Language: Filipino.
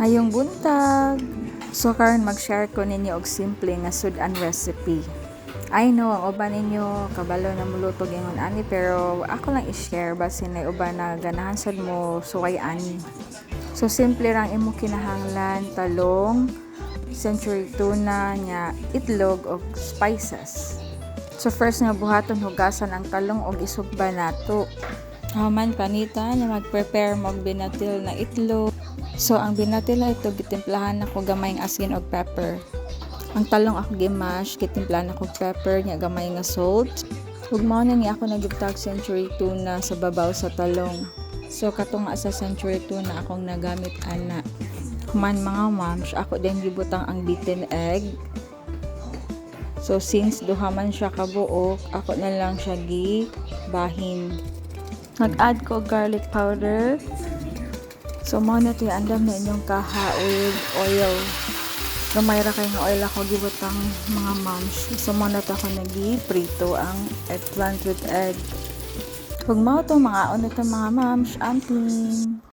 Ngayong buntag. So karon mag-share ko ninyo og simple nga sudan recipe. I know ang uban ninyo kabalo na muluto gingon ani, pero ako lang i-share basin na uban na ganahan sad mo suway ani. So simple rang imo kinahanglan: talong, century tuna nya, itlog og spices. So first nga buhaton hugasan ang talong og isugba nato. Haman panita na mag-prepare mo og binatil na itlog. So ang binatil na ito gitimplahan ako gamay ng asin og pepper. Ang talong ako gimash, gitimplahan ako pepper nya gamay nga salt. Ug mao na ni ako nagibtag century tuna sa babaw sa talong. So katong sa century tuna akong nagamit ana. Man mga moms, ako din gibutang ang beaten egg. So since duha man siya kabuok, ako na lang siya gibahin. Nag-add ko garlic powder. So mo na ito andam na inyong kaha with oil. Gamay ra kay nga oil ako gibutang mga moms. So mo na ito ako nagi-prito ang eggplant with egg. Kung mao to mga ano to mga moms, amping.